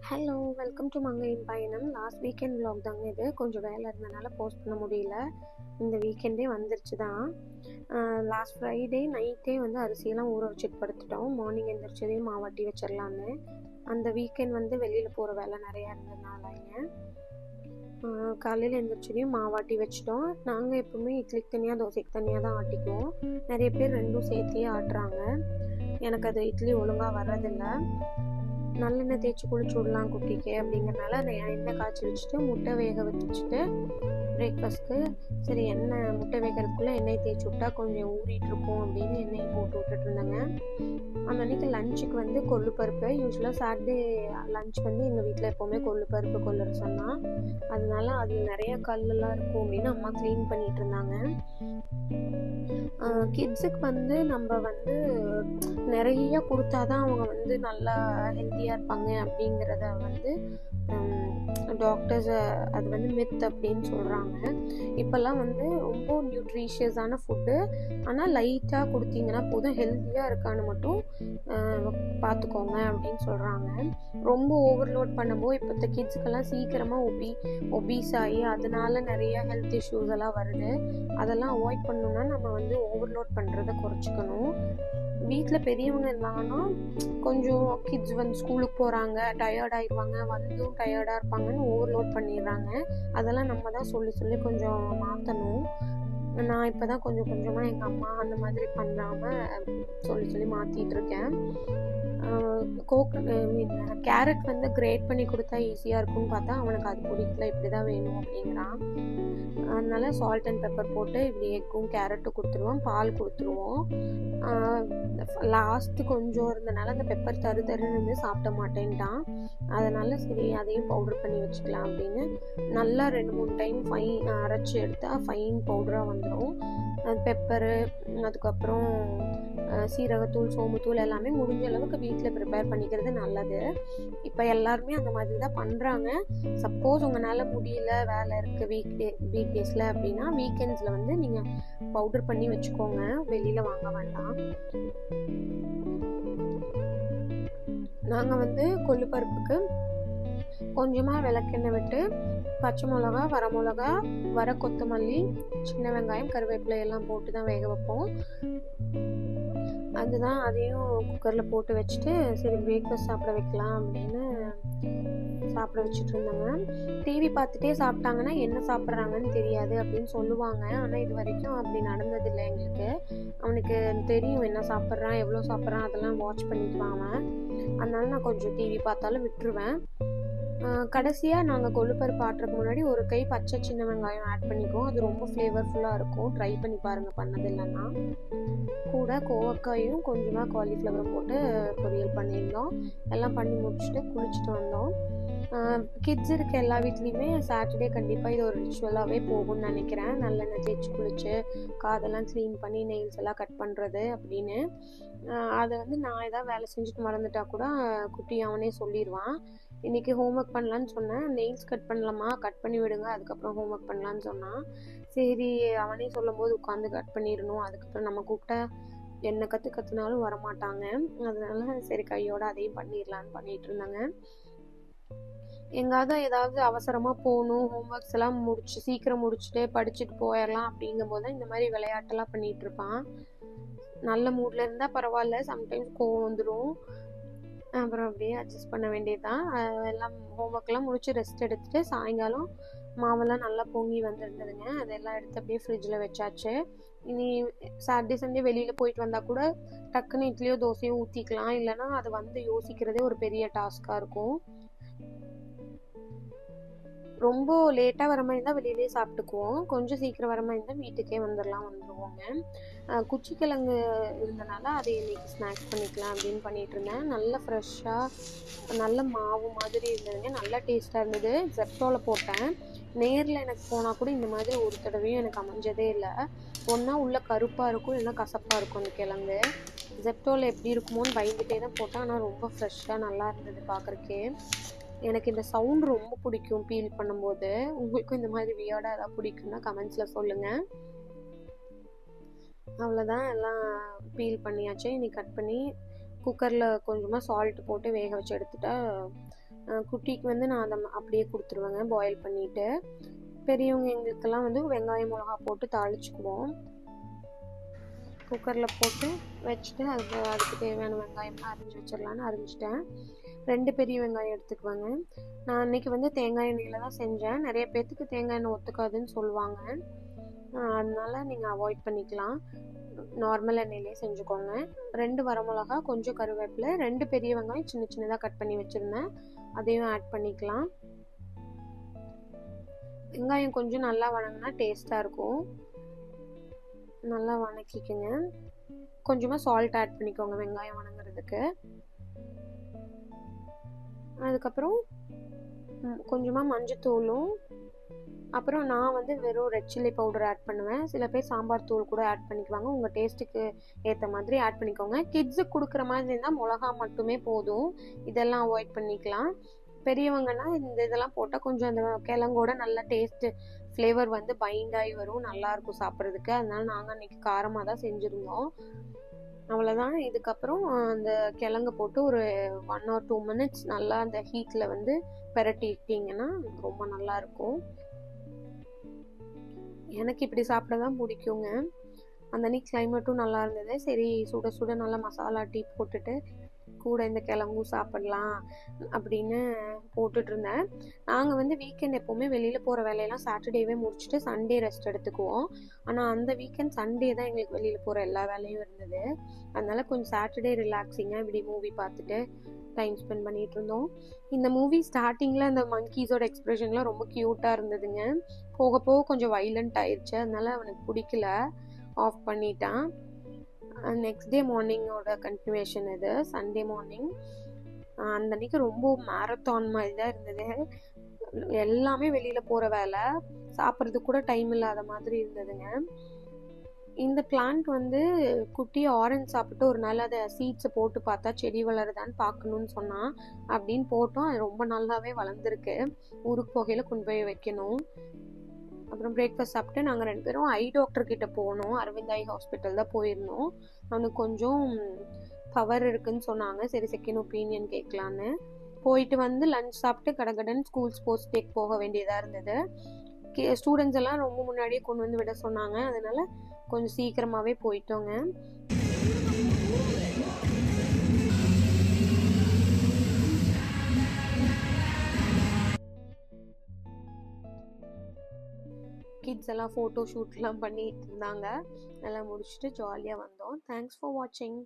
Hello! Welcome to மங்கையின் பயணம். Last weekend vlog தாங்க இது. கொஞ்சம் வேலை இருந்தனால போஸ்ட் பண்ண முடியல. இந்த வீக்கெண்டே வந்துருச்சு தான். லாஸ்ட் ஃப்ரைடே நைட்டே வந்து அரிசியெல்லாம் ஊற வச்சுட்டு படுத்துட்டோம். மார்னிங் எந்திரிச்சதையும் மாவாட்டி வச்சிடலான்னு. அந்த வீக்கெண்ட் வந்து வெளியில் போகிற வேலை நிறையா இருந்ததுனாலங்க காலையில் எந்திரிச்சதையும் மாவாட்டி வச்சிட்டோம். நாங்கள் எப்பவுமே இட்லிக்கு தனியாக தோசைக்கு தனியாக தான் ஆட்டிக்குவோம். நிறைய பேர் ரெண்டும் சேர்த்தே ஆட்டுறாங்க. எனக்கு அது இட்லி ஒழுங்காக வர்றதில்லை. நல்லெண்ணெய் தேய்ச்சி குளிச்சு விடலாம் குட்டிக்கு அப்படிங்கிறனால நான் எண்ணெய் காய்ச்சி வச்சுட்டு முட்டை வேக வச்சுட்டு பிரேக்ஃபாஸ்ட்க்கு சரி முட்டை வேகிறதுக்குள்ளே எண்ணெய் தேய்ச்சி விட்டா கொஞ்சம் ஊறிட்டுருக்கும் அப்படின்னு எண்ணெயை போட்டு விட்டுட்டு இருந்தேங்க. அந்த அன்றைக்கி லஞ்சுக்கு வந்து கொள்ளு பருப்பு. யூஸ்வலாக சாட்டர்டே லஞ்ச் வந்து எங்கள் வீட்டில் எப்போவுமே கொள்ளு பருப்பு கொள்ளு ரசம் தான். அதனால அதில் நிறைய கல்லெல்லாம் இருக்கும் அப்படின்னு அம்மா க்ளீன் பண்ணிகிட்டு இருந்தாங்க. கிட்ஸுக்கு வந்து நம்ம வந்து நிறைய கொடுத்தா தான் அவங்க வந்து நல்லா ஹெல்த்தியாக இருப்பாங்க அப்படிங்கிறத வந்து டாக்டர்ஸ் அது வந்து மித் அப்படின்னு சொல்கிறாங்க. இப்போல்லாம் வந்து ரொம்ப நியூட்ரிஷியஸான ஃபுட்டு, ஆனால் லைட்டாக கொடுத்தீங்கன்னா போதும், ஹெல்த்தியாக இருக்கான்னு மட்டும் பார்த்துக்கோங்க அப்படின்னு சொல்கிறாங்க. ரொம்ப ஓவர்லோட் பண்ணும்போது இப்போத்த கிட்ஸுக்கெல்லாம் சீக்கிரமாக ஒபீஸ் ஆகி அதனால நிறைய ஹெல்த் இஷ்யூஸ் எல்லாம் வருது. அதெல்லாம் அவாய்ட் பண்ணணும்னா நம்ம வந்து ஓவர்லோட் பண்ணுறதை குறைச்சிக்கணும். வீட்டில் பெரியவங்க இருந்தாங்கன்னா கொஞ்சம் கிட்ஸ் வந்து ஸ்கூலுக்கு போகிறாங்க, டயர்ட் ஆயிடுவாங்க, வந்தும் டயர்டாக இருப்பாங்கன்னு ஓவர்லோட் பண்ணிடுறாங்க. அதெல்லாம் நம்ம தான் சொல்லி கொஞ்சம் மாற்றணும். நான் இப்போ தான் கொஞ்சம் கொஞ்சமாக எங்கள் அம்மா அந்த மாதிரி பண்ணாமல் சொல்லி மாற்றிட்டு இருக்கேன். கேரட் வந்து கிரேட் பண்ணி கொடுத்தா ஈஸியாக இருக்கும்னு பார்த்தா அவனுக்கு அது பிடிக்கல, இப்படி தான் வேணும் அப்படிங்கிறான். அதனால சால்ட் அண்ட் பெப்பர் போட்டு இப்படி எக்கும் கேரட்டும் கொடுத்துருவோம், பால் கொடுத்துருவோம். லாஸ்ட்டு கொஞ்சம் இருந்தனால அந்த பெப்பர் தருன்னு வந்து சாப்பிட மாட்டேன்ட்டான். அதனால சரி அதையும் பவுடர் பண்ணி வச்சுக்கலாம் அப்படின்னு நல்லா 2-3 டைம் அரைச்சி எடுத்தால் ஃபைன் பவுடராக வந்துடும். பெப்பரு, அதுக்கப்புறம் சீரகத்தூள், சோம்புத்தூள் எல்லாமே முடிஞ்ச அளவுக்கு வீட்டில் ப்ரிப்பேர் பண்ணிக்கிறது நல்லது. இப்போ எல்லாருமே அந்த மாதிரி தான் பண்ணுறாங்க. சப்போஸ் உங்களால் முடியல, வேலை இருக்குது வீக் டேஸில் அப்படின்னா வீக்கெண்ட்ஸில் வந்து நீங்கள் பவுடர் பண்ணி வச்சுக்கோங்க, வெளியில் வாங்க வேண்டாம். நாங்கள் வந்து கொள்ளு பருப்புக்கு கொஞ்சமாக விளக்கெண்ணெய் விட்டு பச்சை மிளகா, வரமிளகா, வர கொத்தமல்லி, சின்ன வெங்காயம், கருவேப்பிலை எல்லாம் போட்டு தான் வேக வைப்போம். அதுதான் அதையும் குக்கரில் போட்டு வச்சுட்டு சரி பிரேக்ஃபாஸ்ட் சாப்பிட வைக்கலாம் அப்படின்னு சாப்பிட வச்சுட்டு இருந்தாங்க. டிவி பார்த்துட்டே சாப்பிட்டாங்கன்னா என்ன சாப்பிட்றாங்கன்னு தெரியாது அப்படின்னு சொல்லுவாங்க. ஆனால் இது வரைக்கும் அப்படி நடந்ததில்லை எங்களுக்கு. அவனுக்கு தெரியும் என்ன சாப்பிட்றான், எவ்வளோ சாப்பிட்றான், அதெல்லாம் வாட்ச் பண்ணிக்குவான் அவன். அதனால நான் கொஞ்சம் டிவி பார்த்தாலும் விட்டுருவேன். கடைசியாக நாங்கள் கொள்ளுப்பருப்பு ஆட்டுறதுக்கு முன்னாடி ஒரு கை பச்சை சின்ன வெங்காயம் ஆட் பண்ணிக்குவோம். அது ரொம்ப ஃப்ளேவர்ஃபுல்லாக இருக்கும். ட்ரை பண்ணி பாருங்கள் பண்ணது இல்லைன்னா. கூட கோவக்காயும் கொஞ்சமாக காலிஃப்ளவரும் போட்டு பொரியல் பண்ணியிருந்தோம். எல்லாம் பண்ணி முடிச்சுட்டு குளிச்சுட்டு வந்தோம். கிட்ஸ் இருக்க எல்லா வீட்லேயுமே சாட்டர்டே கண்டிப்பாக இது ஒரு ரிச்சுவலாகவே போகும்னு நினைக்கிறேன். நல்லெண்ணெய் தேய்ச்சி குளிச்சு காதெல்லாம் க்ளீன் பண்ணி நெயில்ஸ் எல்லாம் கட் பண்ணுறது அப்படின்னு. அதை வந்து நான் ஏதாவது வேலை செஞ்சுட்டு மறந்துட்டா கூட குட்டி அவனே சொல்லிடுவான். இன்றைக்கி ஹோம்ஒர்க் பண்ணலான்னு சொன்னேன். நெயில்ஸ் கட் பண்ணலாமா, கட் பண்ணி விடுங்க, அதுக்கப்புறம் ஹோம்ஒர்க் பண்ணலான்னு சொன்னான். சரி அவனே சொல்லும் போது உட்காந்து கட் பண்ணிடணும், அதுக்கப்புறம் நம்ம கூப்பிட்டா என்ன கற்றுனாலும் வரமாட்டாங்க. அதனால சரி கையோடு அதையும் பண்ணிடலான்னு பண்ணிகிட்டு இருந்தாங்க. எங்காவது ஏதாவது அவசரமாக போகணும், ஹோம்ஒர்க்ஸ் எல்லாம் சீக்கிரம் முடிச்சுட்டு படிச்சுட்டு போயிடலாம் அப்படிங்கும்போது தான் இந்த மாதிரி விளையாட்டெல்லாம் பண்ணிகிட்டு இருப்பான். நல்ல மூடில் இருந்தால் பரவாயில்ல, சம்டைம்ஸ் கோவம் வந்துடும். அப்புறம் அப்படியே அட்ஜஸ்ட் பண்ண வேண்டியதுதான். எல்லாம் ஹோம்ஒர்க்லாம் முடிச்சு ரெஸ்ட் எடுத்துகிட்டு சாயங்காலம் மாவெல்லாம் நல்லா பொங்கி வந்துருந்ததுங்க. அதெல்லாம் எடுத்து அப்படியே ஃப்ரிட்ஜில் வச்சாச்சு. இனி சாட்டர்டே சண்டே வெளியில் போயிட்டு வந்தால் கூட டக்குன்னு இட்லியோ தோசையோ ஊற்றிக்கலாம். இல்லைன்னா அது வந்து யோசிக்கிறதே ஒரு பெரிய டாஸ்காக இருக்கும். ரொம்ப லேட்டாக வர மாதிரி இருந்தால் வெளியிலே சாப்பிட்டுக்குவோம். கொஞ்சம் சீக்கிரம் வர மாதிரி இருந்தால் வீட்டுக்கே வந்துடுவோங்க. குச்சிக்கிழங்கு இருந்தனால அதை இன்றைக்கி ஸ்நாக்ஸ் பண்ணிக்கலாம் அப்படின்னு பண்ணிகிட்டு இருந்தேன். நல்லா ஃப்ரெஷ்ஷாக நல்ல மாவு மாதிரி இருந்ததுங்க. நல்லா டேஸ்ட்டாக இருந்தது. ஜெப்டோவில் போட்டேன். நேரில் எனக்கு போனால் கூட இந்த மாதிரி ஒரு தடவையும் எனக்கு அமைஞ்சதே இல்லை. ஒன்றா உள்ள கருப்பாக இருக்கும், இல்லைன்னா கசப்பாக இருக்கும் அந்த கிழங்கு. ஜெப்டோவில் எப்படி இருக்குமோன்னு பயந்துகிட்டே தான் போட்டேன். ஆனால் ரொம்ப ஃப்ரெஷ்ஷாக நல்லா இருந்தது பார்க்குறக்கே. எனக்கு இந்த சவுண்ட் ரொம்ப பிடிக்கும் பீல் பண்ணும்போது. உங்களுக்கும் இந்த மாதிரி வியர்டாக ஏதாவது பிடிக்குன்னா கமெண்ட்ஸில் சொல்லுங்கள். அவ்வளோதான், எல்லாம் பீல் பண்ணியாச்சு. இனி கட் பண்ணி குக்கரில் கொஞ்சமாக சால்ட் போட்டு வேக வச்சு எடுத்துட்டா குட்டிக்கு வந்து நான் அதை அப்படியே கொடுத்துருவேங்க பாயில் பண்ணிவிட்டு. பெரியவங்க எங்களுக்கெல்லாம் வந்து வெங்காயம் மிளகா போட்டு தாளிச்சுக்குவோம். குக்கரில் போட்டு வச்சுட்டு அதுக்கு தேவையான வெங்காயம்லாம் அரிஞ்சு வச்சிடலான்னு அரிஞ்சிட்டேன். 2 பெரிய வெங்காயம் எடுத்துக்குவேங்க. நான் அன்றைக்கி வந்து தேங்காய் எண்ணெயில் தான் செஞ்சேன். நிறைய பேர்த்துக்கு தேங்காய் எண்ணெய் ஒத்துக்காதுன்னு சொல்லுவாங்க. அதனால நீங்கள் அவாய்ட் பண்ணிக்கலாம். நார்மல் எண்ணெயிலே செஞ்சுக்கோங்க. 2 வரமிளகா, கொஞ்சம் கருவேப்பிலை, 2 பெரிய வெங்காயம் சின்ன சின்னதாக கட் பண்ணி வச்சுருந்தேன், அதையும் ஆட் பண்ணிக்கலாம். வெங்காயம் கொஞ்சம் நல்லா வணங்கினா டேஸ்ட்டாக இருக்கும். நல்லா வணக்கிக்கோங்க. கொஞ்சமாக சால்ட் ஆட் பண்ணிக்கோங்க வெங்காயம் வணங்குறதுக்கு. அதுக்கப்புறம் கொஞ்சமாக மஞ்சத்தூளும், அப்புறம் நான் வந்து வெறும் ரெட் சில்லி பவுடர் ஆட் பண்ணுவேன். சில பேர் சாம்பார் தூள் கூட ஆட் பண்ணிக்குவாங்க. உங்கள் டேஸ்ட்டுக்கு ஏற்ற மாதிரி ஆட் பண்ணிக்கோங்க. கிட்ஸுக்கு கொடுக்குற மாதிரி இருந்தால் மிளகா மட்டுமே போதும். இதெல்லாம் அவாய்ட் பண்ணிக்கலாம். பெரியவங்கன்னா இந்த இதெல்லாம் போட்டால் கொஞ்சம் அந்த கிழங்கோட நல்ல டேஸ்ட்டு ஃப்ளேவர் வந்து பைண்ட் ஆகி வரும், நல்லாயிருக்கும் சாப்பிட்றதுக்கு. அதனால நாங்கள் அன்றைக்கி காரமாக தான் செஞ்சுருந்தோம். அவ்வளோதான். இதுக்கப்புறம் அந்த கிழங்கு போட்டு ஒரு 1 or 2 minutes நல்லா அந்த ஹீட்டில் வந்து பிரட்டிட்டிங்கன்னா ரொம்ப நல்லாயிருக்கும். எனக்கு இப்படி சாப்பிட தான் பிடிக்குங்க. அந்த அன்றைக்கி கிளைமேட்டும் நல்லா இருந்தது. சரி சுட சுட நல்லா மசாலா டீ போட்டுட்டு கூட இந்த கிழங்கும் சாப்பிடலாம் அப்படின்னு போட்டுட்ருந்தேன். நாங்கள் வந்து வீக்கெண்ட் எப்போவுமே வெளியில் போகிற வேலையெல்லாம் சாட்டர்டேவே முடிச்சுட்டு சண்டே ரெஸ்ட் எடுத்துக்குவோம். ஆனால் அந்த வீக்கெண்ட் சண்டே தான் எங்களுக்கு வெளியில் போகிற எல்லா வேலையும் இருந்தது. அதனால் கொஞ்சம் சாட்டர்டே ரிலாக்ஸிங்காக இப்படி மூவி பார்த்துட்டு டைம் ஸ்பெண்ட் பண்ணிகிட்டு இருந்தோம். இந்த மூவி ஸ்டார்டிங்கில் அந்த மங்கீஸோட எக்ஸ்ப்ரெஷன்லாம் ரொம்ப க்யூட்டாக இருந்ததுங்க. போக போக கொஞ்சம் வைலண்ட் ஆயிடுச்சு. அதனால அவனுக்கு பிடிக்கல, ஆஃப் பண்ணிட்டான். நெக்ஸ்ட் டே மார்னிங்கோட கண்டினியூஷன் இது. சண்டே மார்னிங் அந்த அன்றைக்கி ரொம்ப மேரத்தான் மாதிரி தான் இருந்தது. எல்லாமே வெளியில் போகிற வேலை, சாப்பிட்றதுக்கு கூட டைம் இல்லாத மாதிரி இருந்ததுங்க. இந்த பிளான்ட் வந்து குட்டி ஆரஞ்சு சாப்பிட்டு ஒரு நாள் அதை சீட்ஸை போட்டு பார்த்தா செடி வளருதான்னு பார்க்கணுன்னு சொன்னான். அப்படின்னு போட்டோம். அது ரொம்ப நல்லாவே வளர்ந்துருக்கு. ஊருக்கு போகையில் கொண்டு போய் வைக்கணும். அப்புறம் பிரேக்ஃபாஸ்ட் சாப்பிட்டு நாங்கள் 2 பேரும் ஐ டாக்டர் கிட்ட போனோம். அரவிந்த் ஐ ஹாஸ்பிட்டல் தான் போயிருந்தோம். அவனுக்கு கொஞ்சம் பவர் இருக்குன்னு சொன்னாங்க. சரி செகண்ட் ஒப்பீனியன் கேட்கலான்னு போயிட்டு வந்து லஞ்ச் சாப்பிட்டு கடகடன் ஸ்கூல் ஸ்போர்ட்ஸ் டேக்கு போக வேண்டியதாக இருந்தது. ஸ்டூடெண்ட்ஸ் எல்லாம் ரொம்ப முன்னாடியே கொண்டு வந்து விட சொன்னாங்க. அதனால கொஞ்சம் சீக்கிரமாகவே போயிட்டோங்க. கிட்ஸ் எல்லாம் ஃபோட்டோ ஷூட்லாம் பண்ணிட்டு இருந்தாங்க. எல்லாம் முடிச்சுட்டு ஜாலியாக வந்தோம். தேங்க்ஸ் ஃபார் வாட்சிங்.